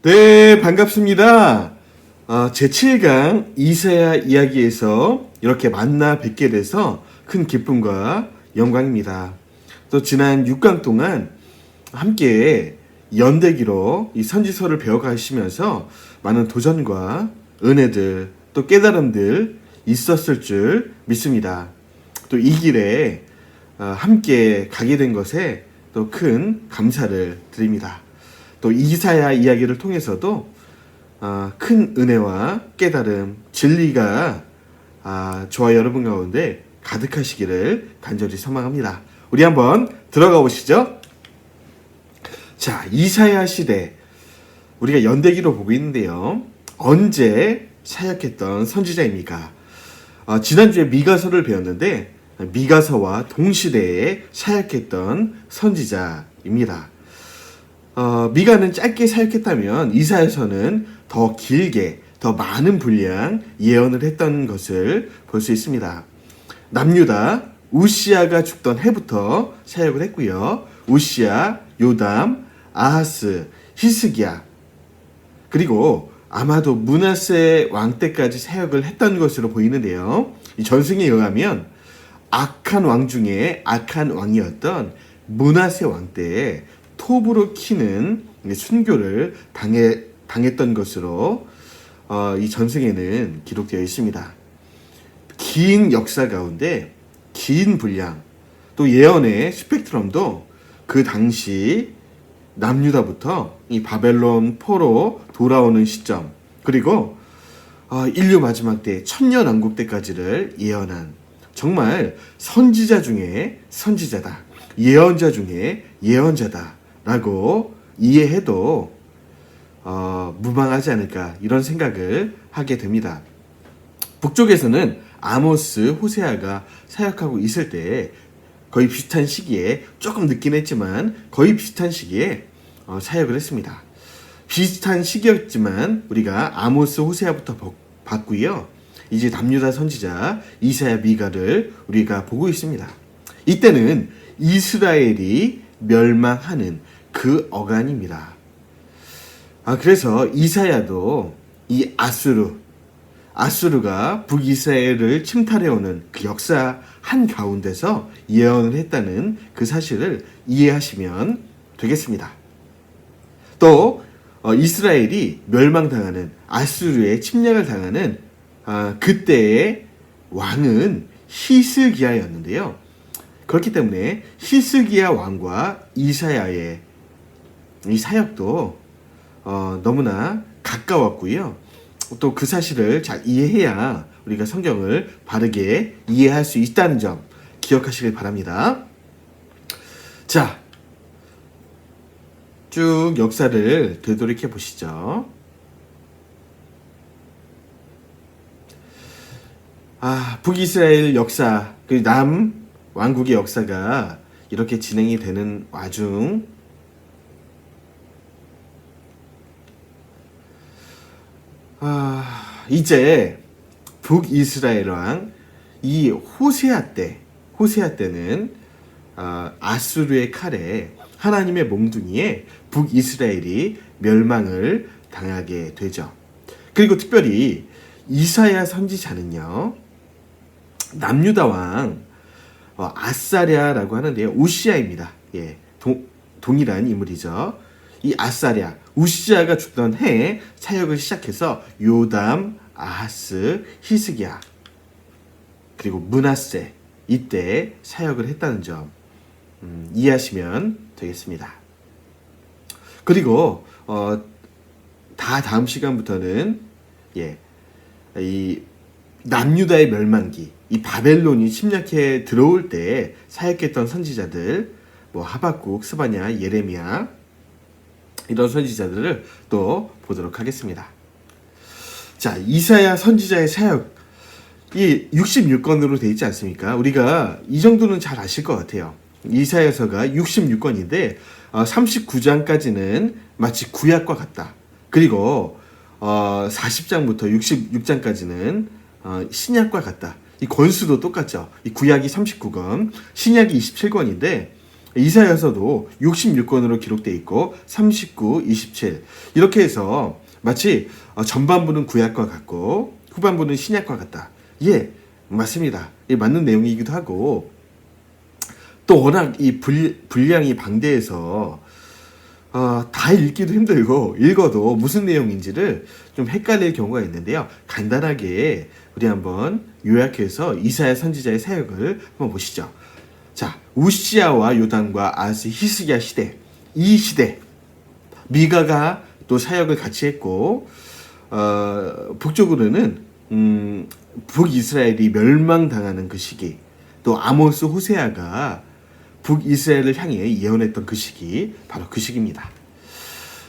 네, 반갑습니다. 제7강 이사야 이야기에서 이렇게 만나 뵙게 돼서 큰 기쁨과 영광입니다. 또 지난 6강 동안 함께 연대기로 이 선지서를 배워가시면서 많은 도전과 은혜들 또 깨달음들 있었을 줄 믿습니다. 또 이 길에 함께 가게 된 것에 또 큰 감사를 드립니다. 또 이사야 이야기를 통해서도 큰 은혜와 깨달음, 진리가 저와 여러분 가운데 가득하시기를 간절히 소망합니다. 우리 한번 들어가 보시죠. 자, 이사야 시대 우리가 연대기로 보고 있는데요. 언제 사역했던 선지자입니까? 지난주에 미가서를 배웠는데 미가서와 동시대에 사역했던 선지자입니다. 미가는 짧게 사역했다면 이사야서는 더 길게 더 많은 분량 예언을 했던 것을 볼 수 있습니다. 남유다 우시아가 죽던 해부터 사역을 했고요. 우시아, 요담, 아하스, 히스기야 그리고 아마도 므낫세 왕 때까지 사역을 했던 것으로 보이는데요. 이 전승에 의하면 악한 왕 중에 악한 왕이었던 므낫세 왕 때에 톱으로 키는 순교를 당했던 것으로 이 전승에는 기록되어 있습니다. 긴 역사 가운데 긴 분량 또 예언의 스펙트럼도 그 당시 남유다부터 이 바벨론 포로 돌아오는 시점 그리고 인류 마지막 때 천년왕국 때까지를 예언한 정말 선지자 중에 선지자다 예언자 중에 예언자다 라고 이해해도 무방하지 않을까 이런 생각을 하게 됩니다. 북쪽에서는 아모스, 호세아가 사역하고 있을 때 거의 비슷한 시기에 조금 늦긴 했지만 거의 비슷한 시기에 사역을 했습니다. 비슷한 시기였지만 우리가 아모스, 호세아부터 봤고요. 이제 남유다 선지자 이사야 미가를 우리가 보고 있습니다. 이때는 이스라엘이 멸망하는 그 어간입니다. 그래서 이사야도 이 아수르가 북이스라엘을 침탈해오는 그 역사 한가운데서 예언을 했다는 그 사실을 이해하시면 되겠습니다. 또 이스라엘이 멸망당하는 아수르의 침략을 당하는 그때의 왕은 히스기야였는데요. 그렇기 때문에 히스기야 왕과 이사야의 이 사역도 너무나 가까웠고요. 또 그 사실을 잘 이해해야 우리가 성경을 바르게 이해할 수 있다는 점 기억하시길 바랍니다. 자, 쭉 역사를 되돌이켜 보시죠. 북이스라엘 역사, 그 남 왕국의 역사가 이렇게 진행이 되는 와중 이제 북이스라엘 왕 이 호세아 때는 아수르의 칼에 하나님의 몽둥이에 북이스라엘이 멸망을 당하게 되죠. 그리고 특별히 이사야 선지자는요. 남유다 왕 아사랴라고 하는데요. 우시아입니다. 예, 동일한 인물이죠. 이 아사랴, 우시아가 죽던 해에 사역을 시작해서 요담, 아하스, 히스기야 그리고 므낫세 이때 사역을 했다는 점 이해하시면 되겠습니다. 그리고 다음 시간부터는 이 남유다의 멸망기, 이 바벨론이 침략해 들어올 때 사역했던 선지자들, 하박국, 스바냐, 예레미야 이런 선지자들을 또 보도록 하겠습니다. 자, 이사야 선지자의 사역 이 66권으로 되어 있지 않습니까? 우리가 이 정도는 잘 아실 것 같아요. 이사야서가 66권인데 39장까지는 마치 구약과 같다. 그리고 40장부터 66장까지는 신약과 같다. 이 권수도 똑같죠. 이 구약이 39권, 신약이 27권인데 이사야서도 66권으로 기록되어 있고 39, 27 이렇게 해서 마치 전반부는 구약과 같고 후반부는 신약과 같다. 예, 맞습니다. 예, 맞는 내용이기도 하고 또 워낙 이 분량이 방대해서 다 읽기도 힘들고 읽어도 무슨 내용인지를 좀 헷갈릴 경우가 있는데요. 간단하게 우리 한번 요약해서 이사야 선지자의 사역을 한번 보시죠. 자, 우시야와 요담과 아하스 히스기야 시대, 이 시대 미가가 또 사역을 같이 했고 북쪽으로는 북이스라엘이 멸망당하는 그 시기, 또 아모스 호세아가 북이스라엘을 향해 예언했던 그 시기, 바로 그 시기입니다.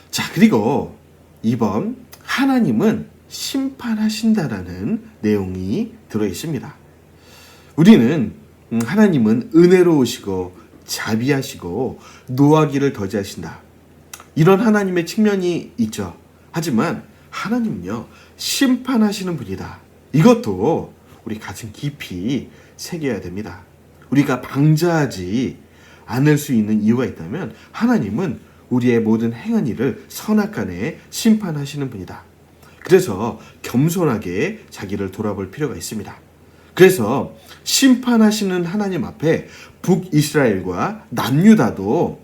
자, 그리고 이번 하나님은 심판하신다라는 내용이 들어있습니다. 우리는 하나님은 은혜로우시고 자비하시고 노하기를 더디하신다, 이런 하나님의 측면이 있죠. 하지만 하나님은요, 심판하시는 분이다. 이것도 우리 가슴 깊이 새겨야 됩니다. 우리가 방자하지 않을 수 있는 이유가 있다면 하나님은 우리의 모든 행한 일을 선악간에 심판하시는 분이다. 그래서 겸손하게 자기를 돌아볼 필요가 있습니다. 그래서 심판하시는 하나님 앞에 북이스라엘과 남유다도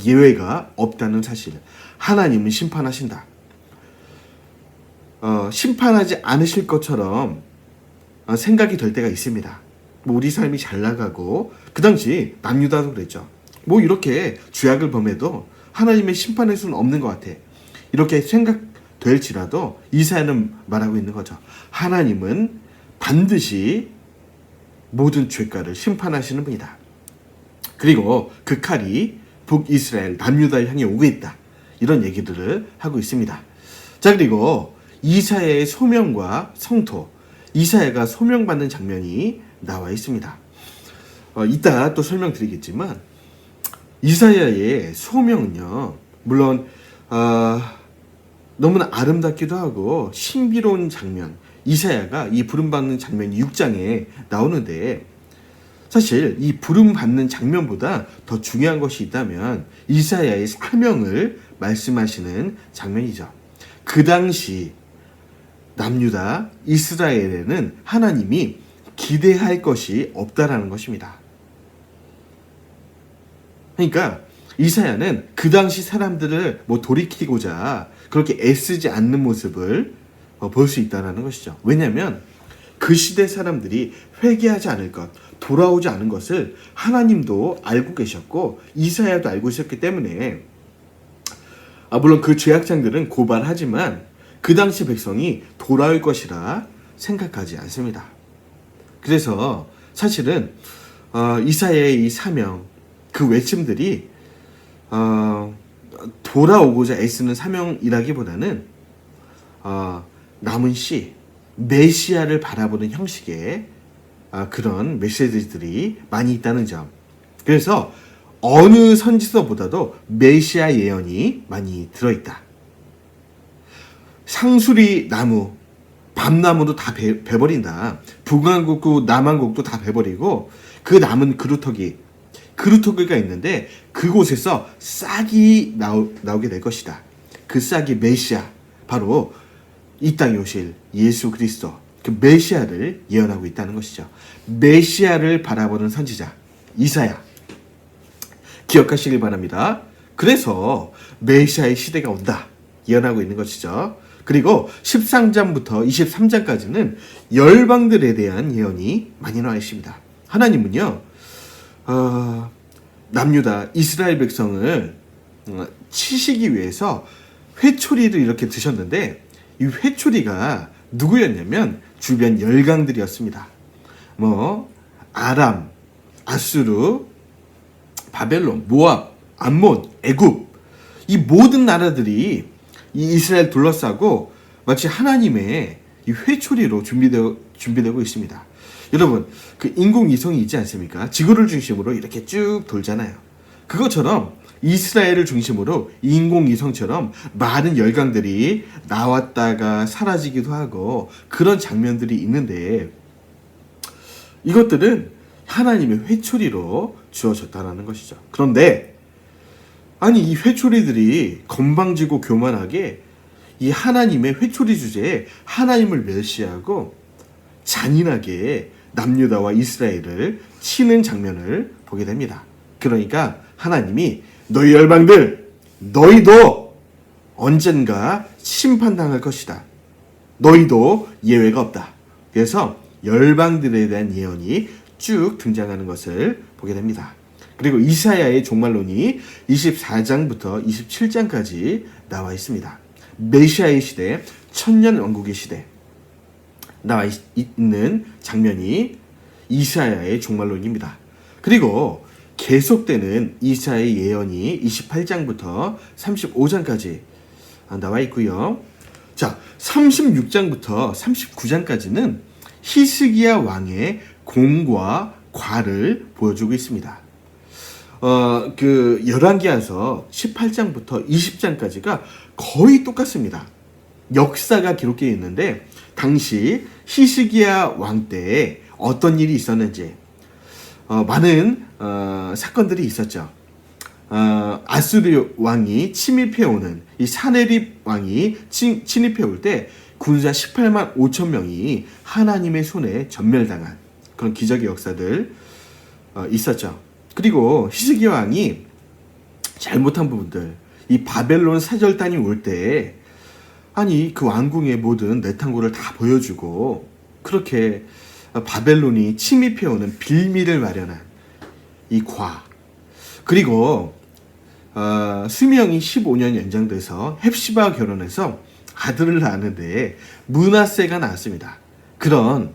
예외가 없다는 사실, 하나님은 심판하신다. 심판하지 않으실 것처럼 생각이 될 때가 있습니다. 우리 삶이 잘 나가고, 그 당시 남유다도 그랬죠. 이렇게 죄악을 범해도 하나님의 심판할 수는 없는 것 같아, 이렇게 생각될지라도 이사야는 말하고 있는 거죠. 하나님은 반드시 모든 죄가를 심판하시는 분이다. 그리고 그 칼이 북이스라엘 남유다를 향해 오고 있다, 이런 얘기들을 하고 있습니다. 자, 그리고 이사야의 소명과 성토, 이사야가 소명받는 장면이 나와 있습니다. 이따 또 설명드리겠지만 이사야의 소명은요, 물론 너무나 아름답기도 하고 신비로운 장면, 이사야가 이 부름받는 장면이 6장에 나오는데, 사실 이 부름받는 장면보다 더 중요한 것이 있다면 이사야의 사명을 말씀하시는 장면이죠. 그 당시 남유다, 이스라엘에는 하나님이 기대할 것이 없다라는 것입니다. 그러니까 이사야는 그 당시 사람들을 돌이키고자 그렇게 애쓰지 않는 모습을 볼 수 있다는 것이죠. 왜냐하면 그 시대 사람들이 회개하지 않을 것, 돌아오지 않은 것을 하나님도 알고 계셨고 이사야도 알고 있었기 때문에, 물론 그 죄악장들은 고발하지만 그 당시 백성이 돌아올 것이라 생각하지 않습니다. 그래서 사실은 이사야의 이 사명, 그 외침들이 돌아오고자 애쓰는 사명이라기보다는 남은 씨, 메시아를 바라보는 형식의 그런 메시지들이 많이 있다는 점. 그래서 어느 선지서보다도 메시아 예언이 많이 들어있다. 상수리 나무, 밤나무도 다 베버린다. 북왕국도 남왕국도 다 베버리고 그 남은 그루터기가 있는데 그곳에서 싹이 나오게 될 것이다. 그 싹이 메시아, 바로 이 땅에 오실 예수 그리스도, 그 메시아를 예언하고 있다는 것이죠. 메시아를 바라보는 선지자 이사야, 기억하시길 바랍니다. 그래서 메시아의 시대가 온다 예언하고 있는 것이죠. 그리고 13장부터 23장까지는 열방들에 대한 예언이 많이 나와 있습니다. 하나님은요, 남유다 이스라엘 백성을 치시기 위해서 회초리를 이렇게 드셨는데, 이 회초리가 누구였냐면 주변 열강들이었습니다. 아람, 아수르, 바벨론, 모압, 암몬, 애굽, 이 모든 나라들이 이 이스라엘 둘러싸고 마치 하나님의 이 회초리로 준비되고 있습니다. 여러분, 그 인공위성이 있지 않습니까? 지구를 중심으로 이렇게 쭉 돌잖아요. 그것처럼 이스라엘을 중심으로 인공위성처럼 많은 열강들이 나왔다가 사라지기도 하고 그런 장면들이 있는데, 이것들은 하나님의 회초리로 주어졌다라는 것이죠. 그런데 아니 이 회초리들이 건방지고 교만하게 이 하나님의 회초리 주제에 하나님을 멸시하고 잔인하게 남유다와 이스라엘을 치는 장면을 보게 됩니다. 그러니까 하나님이 너희 열방들 너희도 언젠가 심판당할 것이다. 너희도 예외가 없다. 그래서 열방들에 대한 예언이 쭉 등장하는 것을 보게 됩니다. 그리고 이사야의 종말론이 24장부터 27장까지 나와 있습니다. 메시아의 시대, 천년 왕국의 시대 나와 있는 장면이 이사야의 종말론입니다. 그리고 계속되는 이사야의 예언이 28장부터 35장까지 나와 있고요. 자, 36장부터 39장까지는 히스기야 왕의 공과 과를 보여주고 있습니다. 열왕기하서 18장부터 20장까지가 거의 똑같습니다. 역사가 기록되어 있는데 당시 히스기야 왕 때에 어떤 일이 있었는지 많은 사건들이 있었죠. 아수르 왕이 침입해오는 이 사네립 왕이 침입해올 때 군사 18만 5천 명이 하나님의 손에 전멸당한 그런 기적의 역사들 있었죠. 그리고 히스기야 왕이 잘못한 부분들, 이 바벨론 사절단이 올 때 아니 그 왕궁의 모든 내탕고를 다 보여주고 그렇게 바벨론이 침입해오는 빌미를 마련한 이 과, 그리고 수명이 15년 연장돼서 헵시바와 결혼해서 아들을 낳았는데 므낫세가 나왔습니다. 그런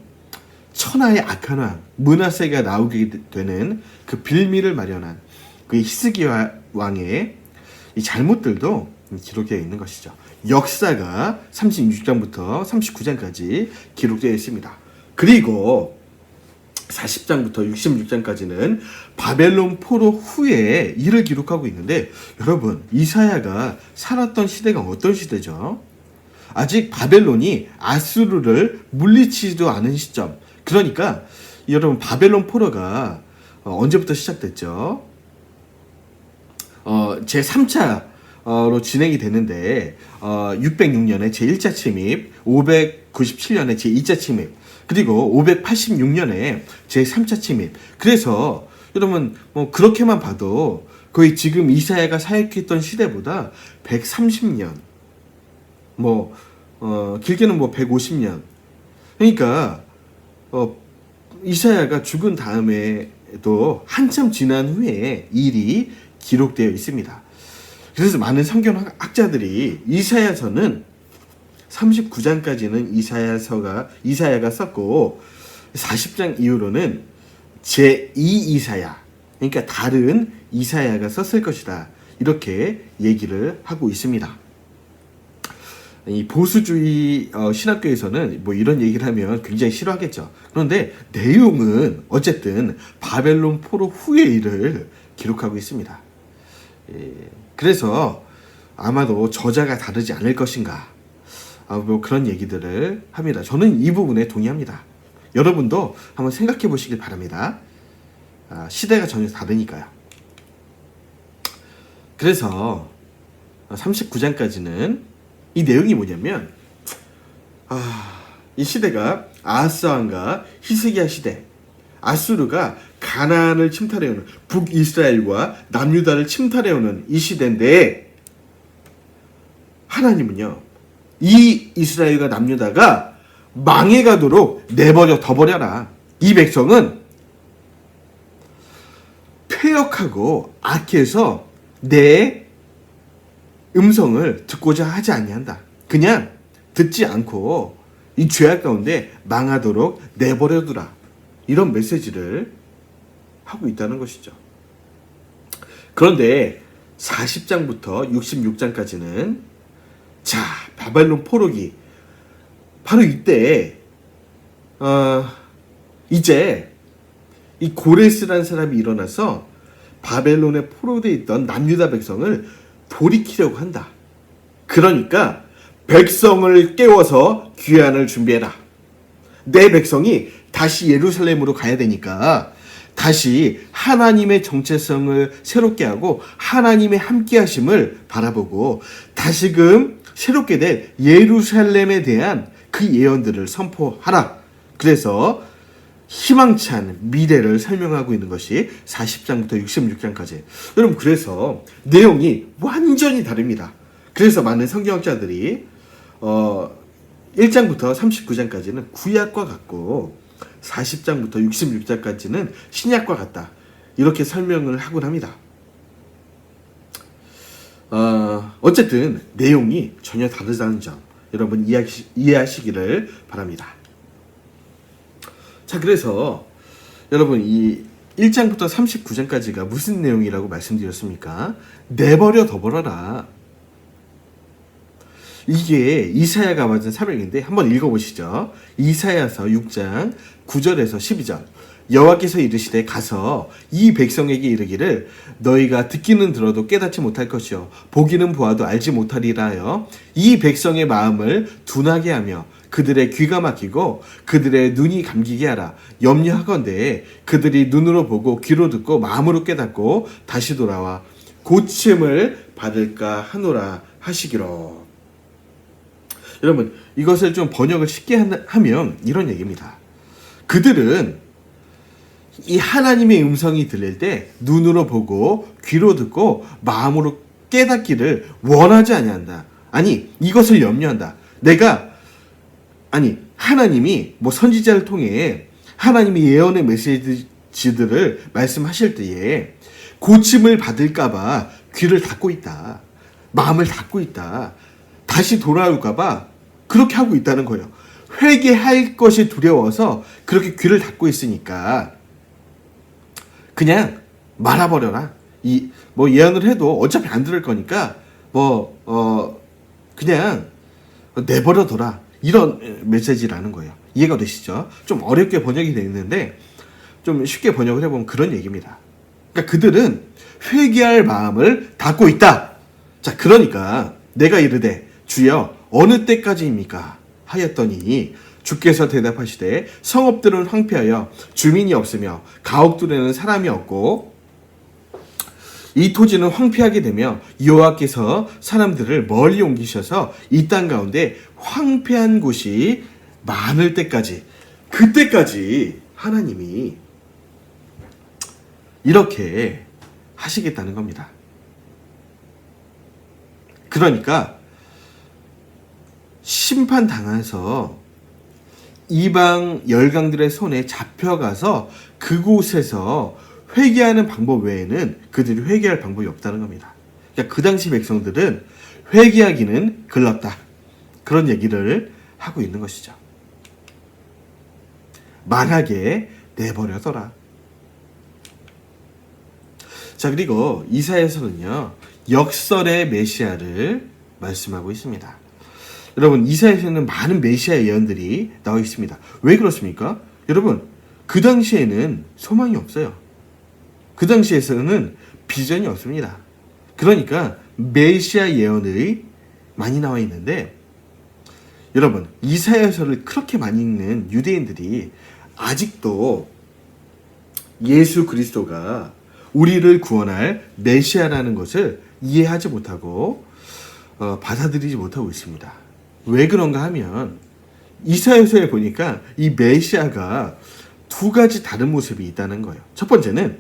천하의 악한 왕 므낫세가 나오게 되는 그 빌미를 마련한 그 히스기야 왕의 이 잘못들도 기록되어 있는 것이죠. 역사가 36장부터 39장까지 기록되어 있습니다. 그리고 40장부터 66장까지는 바벨론 포로 후에 일을 기록하고 있는데 여러분 이사야가 살았던 시대가 어떤 시대죠? 아직 바벨론이 아수르를 물리치지도 않은 시점. 그러니까 여러분 바벨론 포로가 언제부터 시작됐죠? 제3차로 진행이 되는데 606년에 제1차 침입, 597년에 제2차 침입, 그리고 586년에 제3차 침입. 그래서 여러분 뭐 그렇게만 봐도 거의 지금 이사야가 사역했던 시대보다 130년, 길게는 150년. 그러니까 이사야가 죽은 다음에도 한참 지난 후에 일이 기록되어 있습니다. 그래서 많은 성경학자들이 이사야서는 39장까지는 이사야가 썼고 40장 이후로는 제2 이사야, 그러니까 다른 이사야가 썼을 것이다. 이렇게 얘기를 하고 있습니다. 이 보수주의 신학교에서는 이런 얘기를 하면 굉장히 싫어하겠죠. 그런데 내용은 어쨌든 바벨론 포로 후의 일을 기록하고 있습니다. 그래서 아마도 저자가 다르지 않을 것인가 그런 얘기들을 합니다. 저는 이 부분에 동의합니다. 여러분도 한번 생각해 보시길 바랍니다. 시대가 전혀 다르니까요. 그래서 39장까지는 이 내용이 뭐냐면 이 시대가 아하스 왕과 히스기야 시대, 아수르가 가나안을 침탈해오는 북이스라엘과 남유다를 침탈해오는 이 시대인데 하나님은요 이 이스라엘과 남유다가 망해가도록 둬버려라. 이 백성은 폐역하고 악해서 내 음성을 듣고자 하지 아니한다. 그냥 듣지 않고 이 죄악 가운데 망하도록 내버려두라. 이런 메시지를 하고 있다는 것이죠. 그런데 40장부터 66장까지는 바벨론 포로기 바로 이때 이제 이 고레스라는 사람이 일어나서 바벨론에 포로되어 있던 남유다 백성을 돌이키려고 한다. 그러니까 백성을 깨워서 귀환을 준비해라. 내 백성이 다시 예루살렘으로 가야 되니까 다시 하나님의 정체성을 새롭게 하고 하나님의 함께하심을 바라보고 다시금 새롭게 된 예루살렘에 대한 그 예언들을 선포하라. 그래서 희망찬 미래를 설명하고 있는 것이 40장부터 66장까지. 여러분, 그래서 내용이 완전히 다릅니다. 그래서 많은 성경학자들이 1장부터 39장까지는 구약과 같고 40장부터 66장까지는 신약과 같다. 이렇게 설명을 하곤 합니다. 어쨌든 내용이 전혀 다르다는 점 여러분 이해하시기를 바랍니다. 자, 그래서 여러분 이 1장부터 39장까지가 무슨 내용이라고 말씀드렸습니까? 내버려 둬버려라. 이게 이사야가 받은 사명인데 한번 읽어보시죠. 이사야서 6장 9절에서 12절. 여호와께서 이르시되 가서 이 백성에게 이르기를 너희가 듣기는 들어도 깨닫지 못할 것이요 보기는 보아도 알지 못하리라 하여 이 백성의 마음을 둔하게 하며 그들의 귀가 막히고 그들의 눈이 감기게 하라. 염려하건대 그들이 눈으로 보고 귀로 듣고 마음으로 깨닫고 다시 돌아와 고침을 받을까 하노라 하시기로. 여러분, 이것을 좀 번역을 쉽게 하면 이런 얘기입니다. 그들은 이 하나님의 음성이 들릴 때 눈으로 보고 귀로 듣고 마음으로 깨닫기를 원하지 아니한다. 아니, 이것을 염려한다. 하나님이 선지자를 통해 하나님이 예언의 메시지들을 말씀하실 때에 고침을 받을까봐 귀를 닫고 있다. 마음을 닫고 있다. 다시 돌아올까봐 그렇게 하고 있다는 거예요. 회개할 것이 두려워서 그렇게 귀를 닫고 있으니까 그냥 말아버려라. 예언을 해도 어차피 안 들을 거니까 그냥 내버려둬라. 이런 메시지라는 거예요. 이해가 되시죠? 좀 어렵게 번역이 되어 있는데 좀 쉽게 번역을 해보면 그런 얘기입니다. 그러니까 그들은 회개할 마음을 닫고 있다. 자, 그러니까 내가 이르되 주여 어느 때까지입니까? 하였더니 주께서 대답하시되 성읍들은 황폐하여 주민이 없으며 가옥들에는 사람이 없고 이 토지는 황폐하게 되며 여호와께서 사람들을 멀리 옮기셔서 이 땅 가운데 황폐한 곳이 많을 때까지, 그때까지 하나님이 이렇게 하시겠다는 겁니다. 그러니까 심판당해서 이방 열강들의 손에 잡혀가서 그곳에서 회개하는 방법 외에는 그들이 회개할 방법이 없다는 겁니다. 그러니까 그 당시 백성들은 회개하기는 글렀다. 그런 얘기를 하고 있는 것이죠. 만하게 내버려둬라. 자, 그리고 이사야서는요, 역설의 메시아를 말씀하고 있습니다. 여러분, 이사야서에는 많은 메시아 예언들이 나와 있습니다. 왜 그렇습니까? 여러분, 그 당시에는 소망이 없어요. 그 당시에서는 비전이 없습니다. 그러니까 메시아 예언이 많이 나와 있는데, 여러분, 이사야서를 그렇게 많이 읽는 유대인들이 아직도 예수 그리스도가 우리를 구원할 메시아라는 것을 이해하지 못하고 받아들이지 못하고 있습니다. 왜 그런가 하면 이사야서에 보니까 이 메시아가 두 가지 다른 모습이 있다는 거예요. 첫 번째는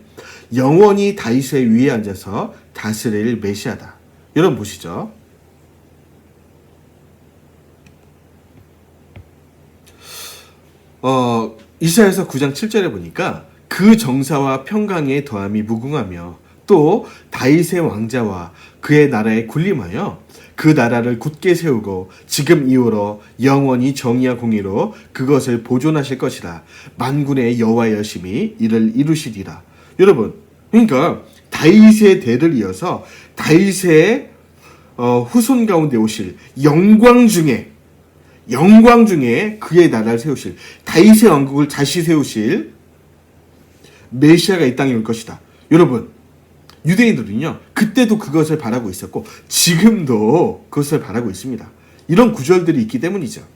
영원히 다윗의 위에 앉아서 다스릴 메시아다. 여러분 보시죠. 이사야서 9장 7절에 보니까 그 정사와 평강의 더함이 무궁하며 또 다윗의 왕자와 그의 나라에 군림하여 그 나라를 굳게 세우고 지금 이후로 영원히 정의와 공의로 그것을 보존하실 것이라. 만군의 여호와의 여심이 이를 이루시리라. 여러분, 그러니까 다윗의 대를 이어서 다윗의 후손 가운데 오실 영광 중에 그의 나라를 세우실, 다윗의 왕국을 다시 세우실 메시아가 이 땅에 올 것이다. 여러분, 유대인들은요, 그때도 그것을 바라고 있었고 지금도 그것을 바라고 있습니다. 이런 구절들이 있기 때문이죠.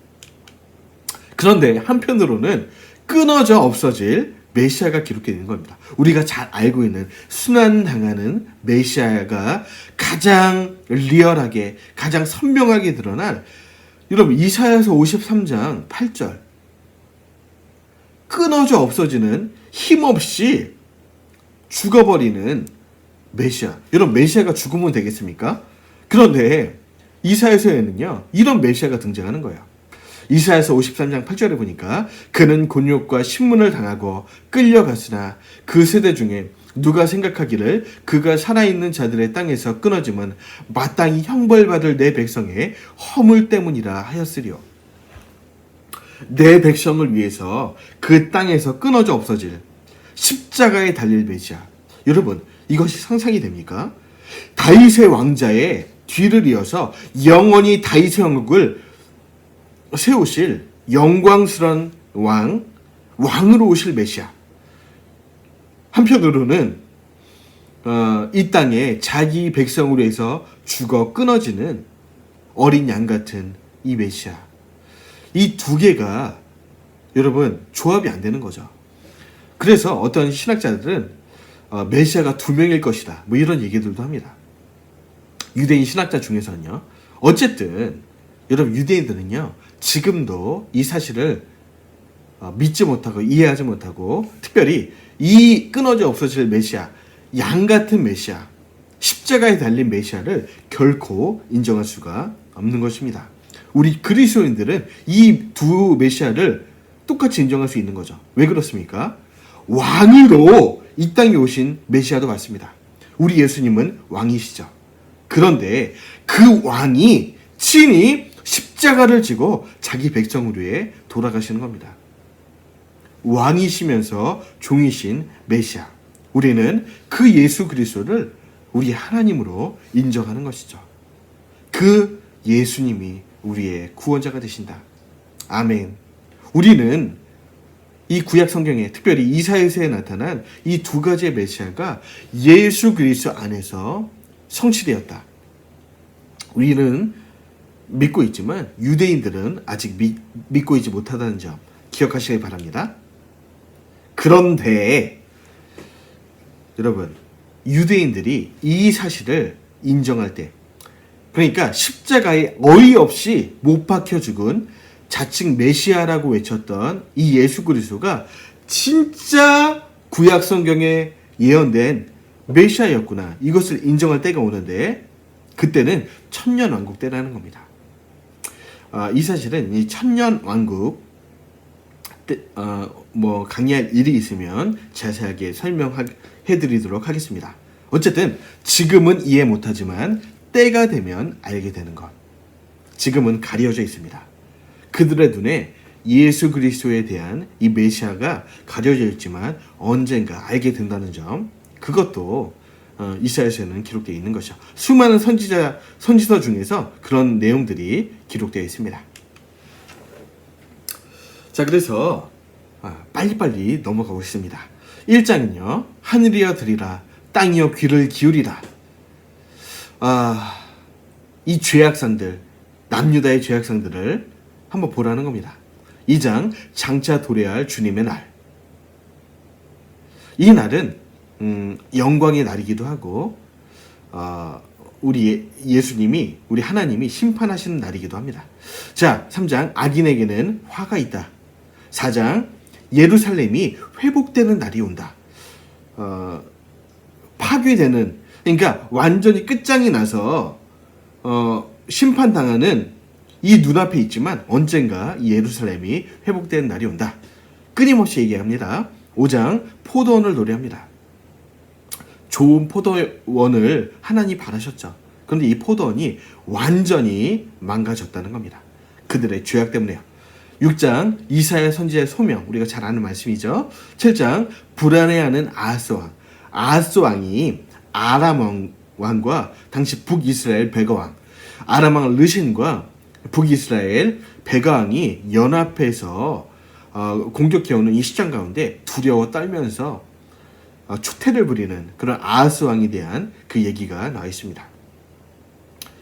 그런데 한편으로는 끊어져 없어질 메시아가 기록되어 있는 겁니다. 우리가 잘 알고 있는 순환당하는 메시아가 가장 리얼하게, 가장 선명하게 드러난, 여러분, 이사야서 53장 8절, 끊어져 없어지는, 힘없이 죽어버리는 메시아. 여러분, 메시아가 죽으면 되겠습니까? 그런데 이사야서에는요, 이런 메시아가 등장하는 거예요. 이사야서 53장 8절에 보니까 그는 곤욕과 신문을 당하고 끌려갔으나 그 세대 중에 누가 생각하기를 그가 살아있는 자들의 땅에서 끊어짐은 마땅히 형벌받을 내 백성의 허물 때문이라 하였으리요. 내 백성을 위해서 그 땅에서 끊어져 없어질 십자가에 달릴 메시아. 여러분, 이것이 상상이 됩니까? 다윗의 왕자의 뒤를 이어서 영원히 다윗의 왕국을 세우실 영광스러운 왕으로 오실 메시아. 한편으로는 이 땅에 자기 백성으로 해서 죽어 끊어지는 어린 양 같은 이 메시아. 이 두 개가 여러분 조합이 안 되는 거죠. 그래서 어떤 신학자들은 메시아가 두 명일 것이다, 뭐 이런 얘기들도 합니다. 유대인 신학자 중에서는요. 어쨌든 여러분, 유대인들은요 지금도 이 사실을 믿지 못하고 이해하지 못하고, 특별히 이 끊어져 없어질 메시아, 양 같은 메시아, 십자가에 달린 메시아를 결코 인정할 수가 없는 것입니다. 우리 그리스도인들은 이 두 메시아를 똑같이 인정할 수 있는 거죠. 왜 그렇습니까? 왕으로 이 땅에 오신 메시아도 맞습니다. 우리 예수님은 왕이시죠. 그런데 그 왕이 친히 십자가를 지고 자기 백성을 위해 돌아가시는 겁니다. 왕이시면서 종이신 메시아. 우리는 그 예수 그리스도를 우리 하나님으로 인정하는 것이죠. 그 예수님이 우리의 구원자가 되신다. 아멘. 우리는 이 구약 성경에, 특별히 이사야서에 나타난 이 두 가지의 메시아가 예수 그리스도 안에서 성취되었다. 우리는 믿고 있지만 유대인들은 아직 믿고 있지 못하다는 점 기억하시길 바랍니다. 그런데 여러분, 유대인들이 이 사실을 인정할 때, 그러니까 십자가에 어이없이 못 박혀 죽은 자칭 메시아라고 외쳤던 이 예수 그리스도가 진짜 구약 성경에 예언된 메시아였구나, 이것을 인정할 때가 오는데, 그때는 천년왕국 때라는 겁니다. 이 사실은 이 천년왕국 때, 강의할 일이 있으면 자세하게 설명해드리도록 하겠습니다. 어쨌든 지금은 이해 못하지만 때가 되면 알게 되는 것. 지금은 가려져 있습니다. 그들의 눈에 예수 그리스도에 대한 이 메시아가 가려져 있지만 언젠가 알게 된다는 점, 그것도 이사야서에는 기록되어 있는 것이죠. 수많은 선지서 중에서 그런 내용들이 기록되어 있습니다. 자, 그래서 빨리빨리 넘어가고 있습니다. 1장은요, 하늘이여 들으라, 땅이여 귀를 기울이라. 이 죄악상들, 남유다의 죄악상들을 한번 보라는 겁니다. 2장, 장차 도래할 주님의 날. 이 날은 영광의 날이기도 하고, 우리 예수님이, 우리 하나님이 심판하시는 날이기도 합니다. 자, 3장, 악인에게는 화가 있다. 4장, 예루살렘이 회복되는 날이 온다. 파괴되는, 그러니까 완전히 끝장이 나서 심판당하는 이 눈앞에 있지만 언젠가 이 예루살렘이 회복되는 날이 온다. 끊임없이 얘기합니다. 5장, 포도원을 노래합니다. 좋은 포도원을 하나님이 바라셨죠. 그런데 이 포도원이 완전히 망가졌다는 겁니다. 그들의 죄악 때문에요. 6장, 이사야 선지자의 소명, 우리가 잘 아는 말씀이죠. 7장, 불안해하는 아하스왕. 아하스왕이 아람 왕과 당시 북이스라엘 베가왕, 아람 왕 르신과 북이스라엘 베가왕이 연합해서 공격해오는 이 시장 가운데 두려워 떨면서 초태를 부리는 그런 아하스 왕에 대한 그 얘기가 나와 있습니다.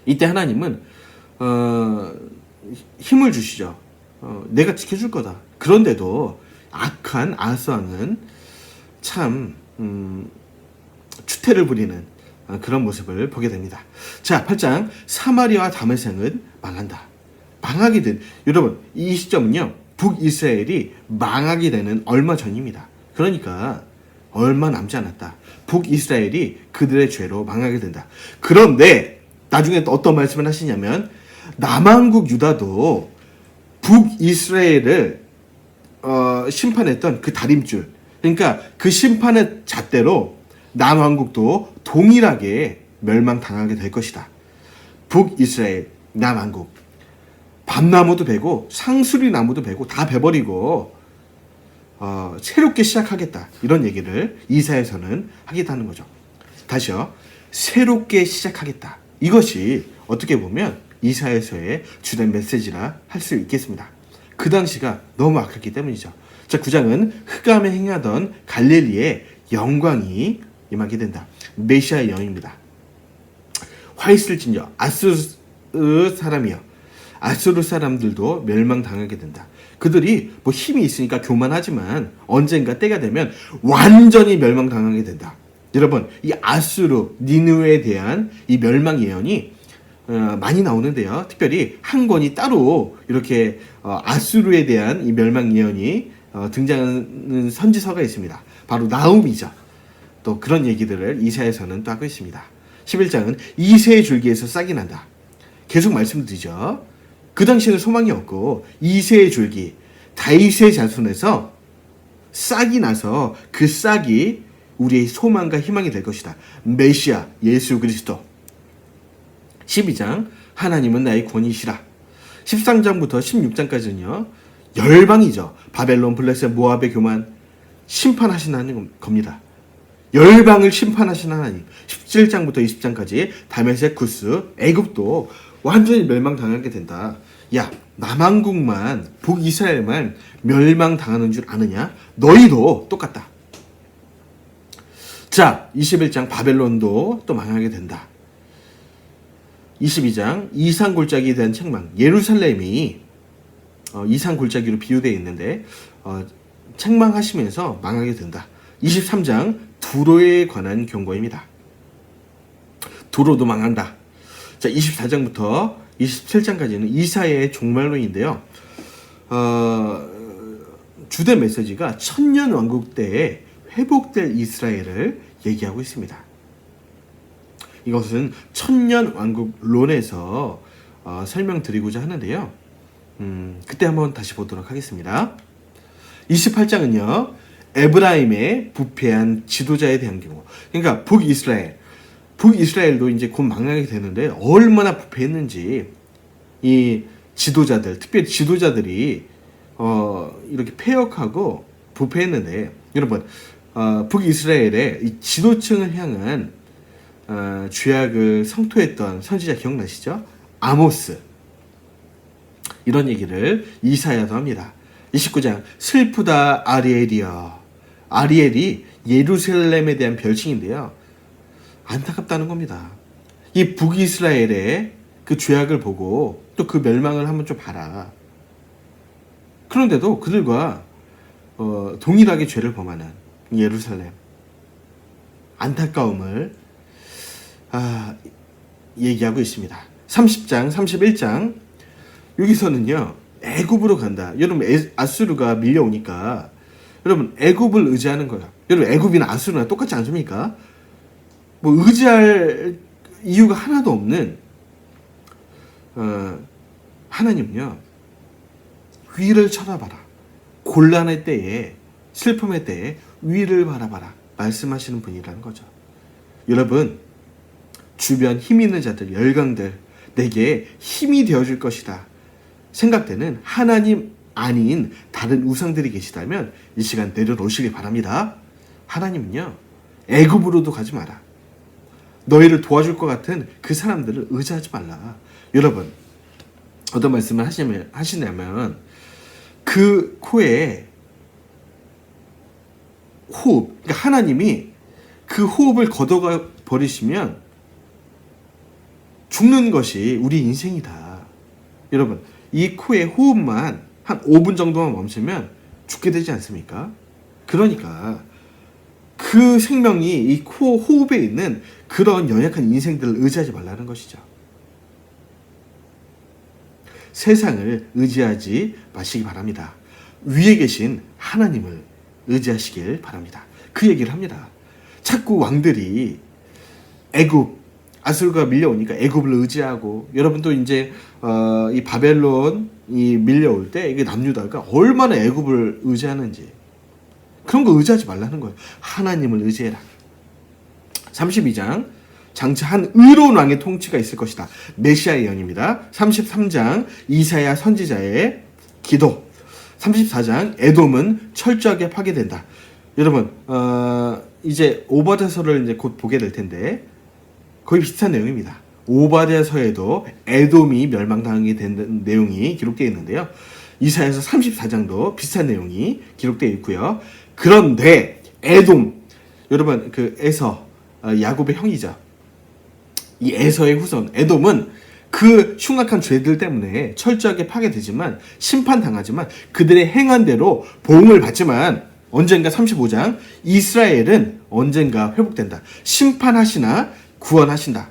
이때 하나님은 힘을 주시죠. 내가 지켜줄 거다. 그런데도 악한 아하스 왕은 참 추태를 부리는 그런 모습을 보게 됩니다. 자, 8장 사마리아와 다메섹은 망한다. 망하게 된, 여러분 이 시점은요 북이스라엘이 망하게 되는 얼마 전입니다. 그러니까 얼마 남지 않았다. 북이스라엘이 그들의 죄로 망하게 된다. 그런데 나중에 또 어떤 말씀을 하시냐면 남한국 유다도 북이스라엘을 심판했던 그 다림줄, 그러니까 그 심판의 잣대로 남한국도 동일하게 멸망당하게 될 것이다. 북이스라엘, 남한국, 밤나무도 베고 상수리 나무도 베고 다 베버리고 새롭게 시작하겠다, 이런 얘기를 이사야서는 하겠다는 거죠. 다시요, 새롭게 시작하겠다. 이것이 어떻게 보면 이사야서의 주된 메시지라 할 수 있겠습니다. 그 당시가 너무 악했기 때문이죠. 자, 9장은 흑암에 행하던 갈릴리의 영광이 임하게 된다. 메시아의 영입니다. 화 있을진저 아수르 사람이여, 아수르 사람들도 멸망당하게 된다. 그들이 뭐 힘이 있으니까 교만하지만 언젠가 때가 되면 완전히 멸망당하게 된다. 여러분, 이 아수르, 니느웨에 대한 이 멸망 예언이 많이 나오는데요. 특별히 한 권이 따로 이렇게 아수르에 대한 이 멸망 예언이 등장하는 선지서가 있습니다. 바로 나훔이죠. 또 그런 얘기들을 이사야서는 또 하고 있습니다. 11장은 이새의 줄기에서 싹이 난다. 계속 말씀드리죠. 그 당시에는 소망이 없고 이새의 줄기, 다윗의 자손에서 싹이 나서 그 싹이 우리의 소망과 희망이 될 것이다. 메시아 예수 그리스도. 12장 하나님은 나의 권이시라. 13장부터 16장까지는요 열방이죠. 바벨론, 블레셋, 모압의 교만 심판하시는 겁니다. 열방을 심판하신 하나님. 17장부터 20장까지 다메섹, 구스, 애굽도 완전히 멸망당하게 된다. 야, 남한국만, 북이스라엘만 멸망당하는 줄 아느냐? 너희도 똑같다. 자, 21장 바벨론도 또 망하게 된다. 22장 이상골짜기에 대한 책망. 예루살렘이 이상골짜기로 비유되어 있는데 책망하시면서 망하게 된다. 23장 두로에 관한 경고입니다. 두로도 망한다. 자, 24장부터 27장까지는 이사야의 종말론인데요. 주된 메시지가 천년 왕국 때에 회복될 이스라엘을 얘기하고 있습니다. 이것은 천년 왕국론에서 설명드리고자 하는데요. 그때 한번 다시 보도록 하겠습니다. 28장은요. 에브라임의 부패한 지도자에 대한 경우. 그러니까 북이스라엘도 이제 곧 망하게 되는데 얼마나 부패했는지 이 지도자들, 특별히 지도자들이 이렇게 폐역하고 부패했는데, 여러분 북이스라엘의 이 지도층을 향한 죄악을 성토했던 선지자 기억나시죠? 아모스. 이런 얘기를 이사야도 합니다. 29장 슬프다 아리엘이여. 아리엘이 예루살렘에 대한 별칭인데요. 안타깝다는 겁니다. 이 북이스라엘의 그 죄악을 보고 또 그 멸망을 한번 좀 봐라. 그런데도 그들과 동일하게 죄를 범하는 예루살렘, 안타까움을 얘기하고 있습니다. 30장, 31장 여기서는요 애굽으로 간다. 여러분 아수르가 밀려오니까 여러분 애굽을 의지하는 거예요. 여러분 애굽이나 아수르나 똑같지 않습니까? 뭐 의지할 이유가 하나도 없는 하나님은요 위를 쳐다봐라. 곤란할 때에, 슬픔의 때에 위를 바라봐라 말씀하시는 분이라는 거죠. 여러분 주변 힘 있는 자들, 열강들 내게 힘이 되어줄 것이다 생각되는 하나님 아닌 다른 우상들이 계시다면 이 시간 내려놓으시기 바랍니다. 하나님은요 애굽으로도 가지 마라. 너희를 도와줄 것 같은 그 사람들을 의지하지 말라. 여러분 어떤 말씀을 하시냐면 그 코에 호흡, 그러니까 하나님이 그 호흡을 걷어가 버리시면 죽는 것이 우리 인생이다. 여러분 이 코의 호흡만 한 5분 정도만 멈추면 죽게 되지 않습니까? 그러니까 그 생명이 이 호흡에 있는 그런 연약한 인생들을 의지하지 말라는 것이죠. 세상을 의지하지 마시기 바랍니다. 위에 계신 하나님을 의지하시길 바랍니다. 그 얘기를 합니다. 자꾸 왕들이 애굽, 아수르가 밀려오니까 애굽을 의지하고, 여러분도 이제 이 바벨론이 밀려올 때 이게 남유다가 얼마나 애굽을 의지하는지, 그런 거 의지하지 말라는 거예요. 하나님을 의지해라. 32장 장차 한 의로운 왕의 통치가 있을 것이다. 메시아 예언입니다. 33장 이사야 선지자의 기도. 34장 에돔은 철저하게 파괴된다. 여러분 이제 오바댜서를 이제 곧 보게 될 텐데 거의 비슷한 내용입니다. 오바댜서에도 에돔이 멸망당하게 된 내용이 기록되어 있는데요. 이사야서 34장도 비슷한 내용이 기록되어 있고요. 그런데 에돔, 여러분 그 에서, 야곱의 형이죠. 이 에서의 후손 에돔은 그 흉악한 죄들 때문에 철저하게 파괴되지만, 심판당하지만, 그들의 행한 대로 보응을 받지만 언젠가 35장 이스라엘은 언젠가 회복된다. 심판하시나 구원하신다.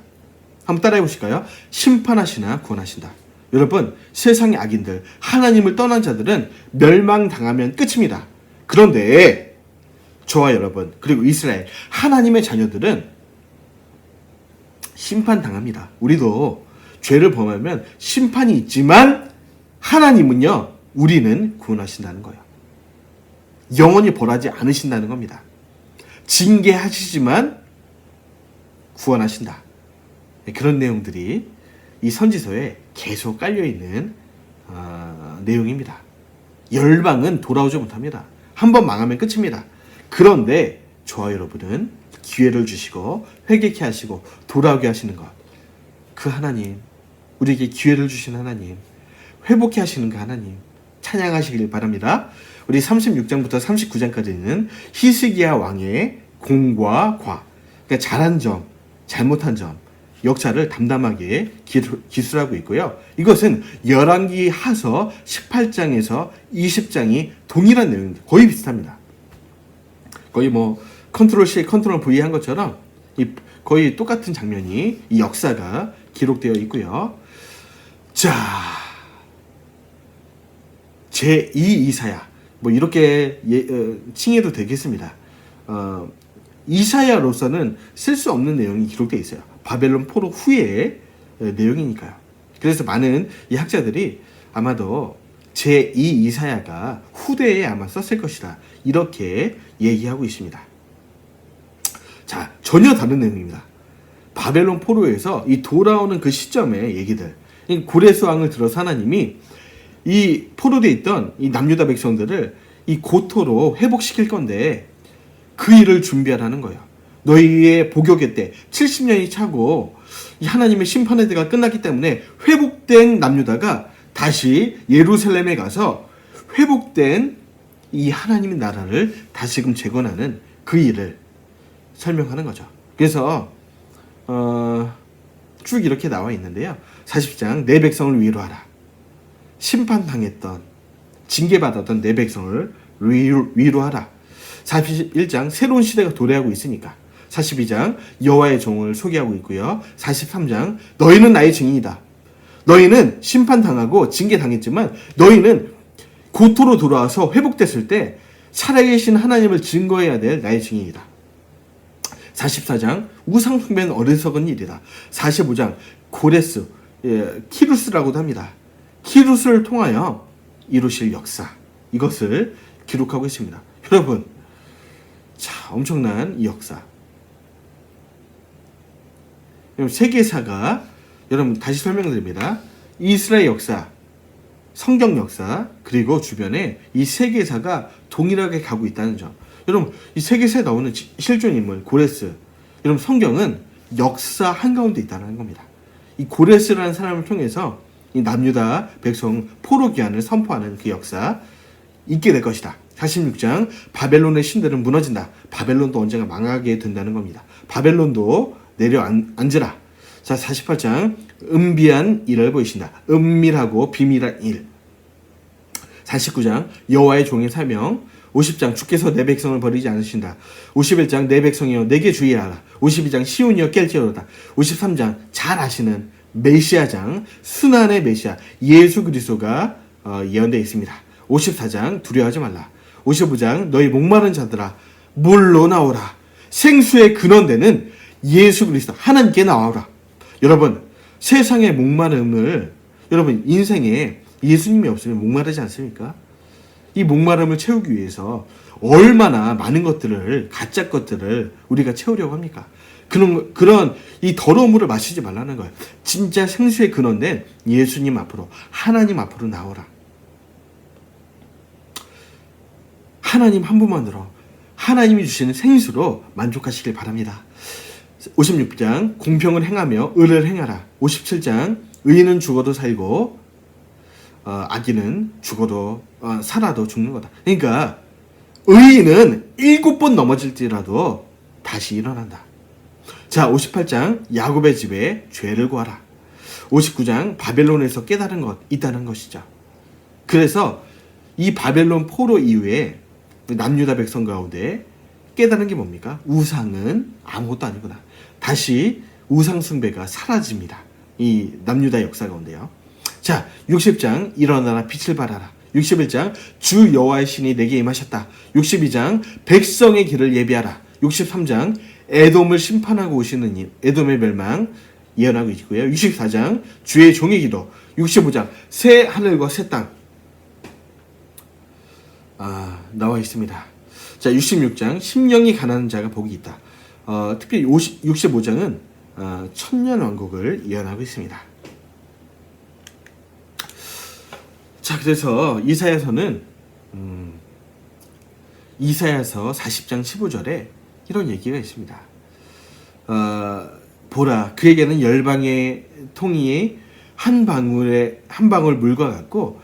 한번 따라해 보실까요? 심판하시나 구원하신다. 여러분, 세상의 악인들, 하나님을 떠난 자들은 멸망당하면 끝입니다. 그런데 저와 여러분, 그리고 이스라엘, 하나님의 자녀들은 심판당합니다. 우리도 죄를 범하면 심판이 있지만 하나님은요, 우리는 구원하신다는 거예요. 영원히 벌하지 않으신다는 겁니다. 징계하시지만 구원하신다. 그런 내용들이 이 선지서에 계속 깔려있는 내용입니다. 열방은 돌아오지 못합니다. 한번 망하면 끝입니다. 그런데 저와 여러분은 기회를 주시고 회개케 하시고 돌아오게 하시는 것, 그 하나님, 우리에게 기회를 주신 하나님, 회복케 하시는 그 하나님 찬양하시길 바랍니다. 우리 36장부터 39장까지는 히스기야 왕의 공과 과, 그러니까 잘한 점, 잘못한 점, 역사를 담담하게 기술하고 있고요. 이것은 열왕기 하서 18장에서 20장이 동일한 내용입니다. 거의 비슷합니다. 거의 뭐 컨트롤 C, 컨트롤 V 한 것처럼 거의 똑같은 장면이, 이 역사가 기록되어 있고요. 자, 제2 이사야, 뭐 이렇게 칭해도 되겠습니다. 이사야로서는 쓸 수 없는 내용이 기록되어 있어요. 바벨론 포로 후의 내용이니까요. 그래서 많은 이 학자들이 아마도 제2 이사야가 후대에 아마 썼을 것이다, 이렇게 얘기하고 있습니다. 자, 전혀 다른 내용입니다. 바벨론 포로에서 이 돌아오는 그 시점의 얘기들, 고레스 왕을 들어서 하나님이 이 포로되어 있던 이 남유다 백성들을 이 고토로 회복시킬 건데 그 일을 준비하라는 거예요. 너희의 복역의 때 70년이 차고 이 하나님의 심판의 때가 끝났기 때문에 회복된 남유다가 다시 예루살렘에 가서 회복된 이 하나님의 나라를 다시금 재건하는 그 일을 설명하는 거죠. 그래서 쭉 이렇게 나와 있는데요. 40장 내 백성을 위로하라. 심판당했던, 징계받았던 내 백성을 위로하라. 41장 새로운 시대가 도래하고 있으니까. 42장 여호와의 종을 소개하고 있고요. 43장 너희는 나의 증인이다. 너희는 심판당하고 징계당했지만 너희는 고토로 돌아와서 회복됐을 때 살아계신 하나님을 증거해야 될 나의 증인이다. 44장 우상 숭배는 어리석은 일이다. 45장 고레스, 키루스라고도 합니다. 키루스를 통하여 이루실 역사, 이것을 기록하고 있습니다. 여러분, 자, 엄청난 이 역사. 세계사가, 여러분 다시 설명드립니다. 이스라엘 역사, 성경 역사, 그리고 주변에 이 세계사가 동일하게 가고 있다는 점. 여러분, 이 세계사에 나오는 실존 인물 고레스, 여러분 성경은 역사 한가운데 있다는 겁니다. 이 고레스라는 사람을 통해서 이 남유다 백성 포로 귀환을 선포하는 그 역사 있게 될 것이다. 46장 바벨론의 신들은 무너진다. 바벨론도 언젠가 망하게 된다는 겁니다. 바벨론도 내려앉으라. 자, 48장 은비한 일을 보이신다. 은밀하고 비밀한 일. 49장 여호와의 종의 사명, 50장 주께서 내 백성을 버리지 않으신다. 51장 내 백성이여 내게 주의하라. 52장 시온이여 깰지어다. 53장 잘 아시는 메시아장 순환의 메시아 예수 그리스도가 예언되어 있습니다. 54장 두려워하지 말라. 55장 너희 목마른 자들아 물로 나오라. 생수의 근원되는 예수 그리스도 하나님께 나오라. 여러분 세상의 목마름을 여러분 인생에 예수님이 없으면 목마르지 않습니까? 이 목마름을 채우기 위해서 얼마나 많은 것들을 가짜 것들을 우리가 채우려고 합니까? 그런 이 더러운 물을 마시지 말라는 거예요. 진짜 생수의 근원된 예수님 앞으로 하나님 앞으로 나오라. 하나님 한 분만으로 하나님이 주시는 생수로 만족하시길 바랍니다. 56장 공평을 행하며 의를 행하라. 57장 의인은 죽어도 살고 악인은 죽어도 살아도 죽는 거다. 그러니까 의인은 7번 넘어질지라도 다시 일어난다. 자, 58장 야곱의 집에 죄를 구하라. 59장 바벨론에서 깨달은 것 있다는 것이죠. 그래서 이 바벨론 포로 이후에 남유다 백성 가운데 깨달은 게 뭡니까? 우상은 아무것도 아니구나. 다시 우상 숭배가 사라집니다. 이 남유다 역사 가운데요. 자, 60장 일어나라 빛을 발하라. 61장 주 여호와의 신이 내게 임하셨다. 62장 백성의 길을 예비하라. 63장 에돔을 심판하고 오시는 일, 에돔의 멸망 예언하고 있고요. 64장 주의 종의 기도. 65장 새 하늘과 새 땅 나와 있습니다. 자, 66장 심령이 가난한 자가 복이 있다. 특별히 65장은 천년 왕국을 예언하고 있습니다. 자, 그래서 이사야서는 이사야서 40장 15절에 이런 얘기가 있습니다. 보라, 그에게는 열방의 통이 한 방울 물과 같고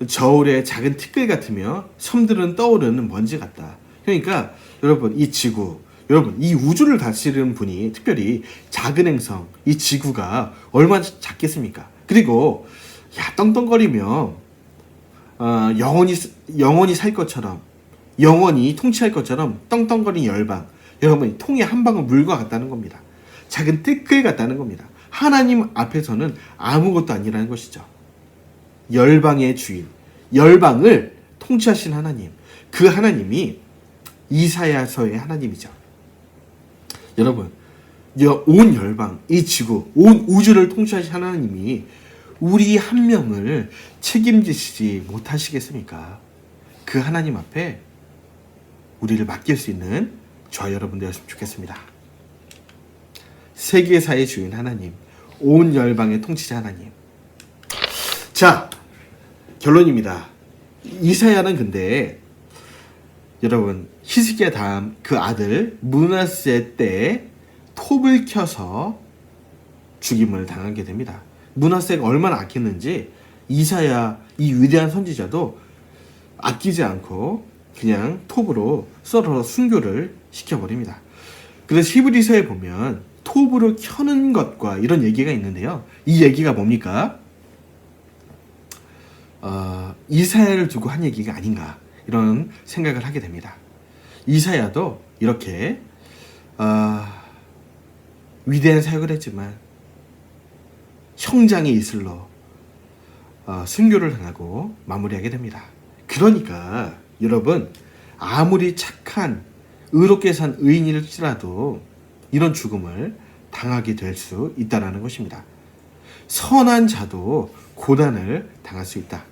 저울의 작은 티끌 같으며 섬들은 떠오르는 먼지 같다. 그러니까 여러분 이 지구, 여러분 이 우주를 다스리는 분이 특별히 작은 행성, 이 지구가 얼마나 작겠습니까? 그리고 떵떵거리며 영원히 살 것처럼 영원히 통치할 것처럼 떵떵거리는 열방, 여러분 통이 한 방울 물과 같다는 겁니다. 작은 티끌 같다는 겁니다. 하나님 앞에서는 아무것도 아니라는 것이죠. 열방의 주인, 열방을 통치하신 하나님, 그 하나님이 이사야서의 하나님이죠. 여러분, 온 열방, 이 지구, 온 우주를 통치하신 하나님이 우리 한 명을 책임지시지 못하시겠습니까? 그 하나님 앞에 우리를 맡길 수 있는 저와 여러분 되었으면 좋겠습니다. 세계사의 주인 하나님, 온 열방의 통치자 하나님. 자, 결론입니다. 이사야는 근데 여러분 히스기야 다음 그 아들 므낫세 때 톱을 켜서 죽임을 당하게 됩니다. 므낫세가 얼마나 아꼈는지 이사야 이 위대한 선지자도 아끼지 않고 그냥 톱으로 썰어서 순교를 시켜버립니다. 그래서 히브리서에 보면 톱으로 켜는 것과 이런 얘기가 있는데요. 이 얘기가 뭡니까? 이사야를 두고 한 얘기가 아닌가 이런 생각을 하게 됩니다. 이사야도 이렇게 위대한 사역을 했지만 형장의 이슬로 순교를 당하고 마무리하게 됩니다. 그러니까 여러분 아무리 착한 의롭게 산 의인일지라도 이런 죽음을 당하게 될 수 있다는 것입니다. 선한 자도 고난을 당할 수 있다.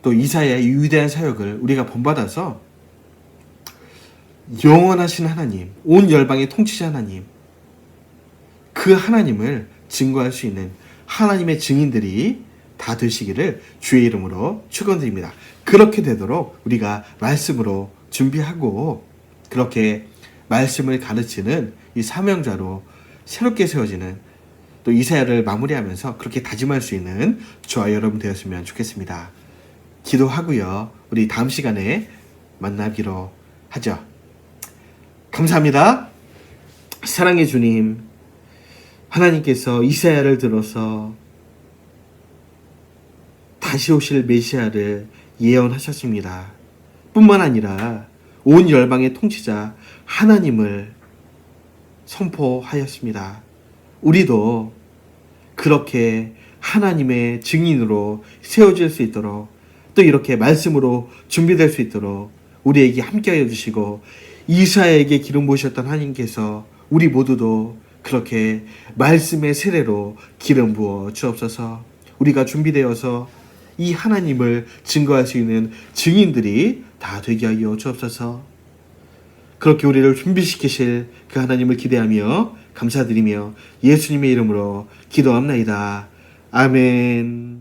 또 이사야의 위대한 사역을 우리가 본받아서 영원하신 하나님, 온 열방의 통치자 하나님, 그 하나님을 증거할 수 있는 하나님의 증인들이 다 되시기를 주의 이름으로 축원드립니다. 그렇게 되도록 우리가 말씀으로 준비하고 그렇게 말씀을 가르치는 이 사명자로 새롭게 세워지는 또 이사야를 마무리하면서 그렇게 다짐할 수 있는 저와 여러분 되었으면 좋겠습니다. 기도하고요. 우리 다음 시간에 만나기로 하죠. 감사합니다. 사랑의 주님, 하나님께서 이사야를 들어서 다시 오실 메시아를 예언하셨습니다. 뿐만 아니라 온 열방의 통치자 하나님을 선포하였습니다. 우리도 그렇게 하나님의 증인으로 세워질 수 있도록, 또 이렇게 말씀으로 준비될 수 있도록 우리에게 함께하여 주시고, 이사야에게 기름 부으셨던 하나님께서 우리 모두도 그렇게 말씀의 세례로 기름 부어 주옵소서. 우리가 준비되어서 이 하나님을 증거할 수 있는 증인들이 다 되게 하여 주옵소서. 그렇게 우리를 준비시키실 그 하나님을 기대하며 감사드리며 예수님의 이름으로 기도합나이다. 아멘.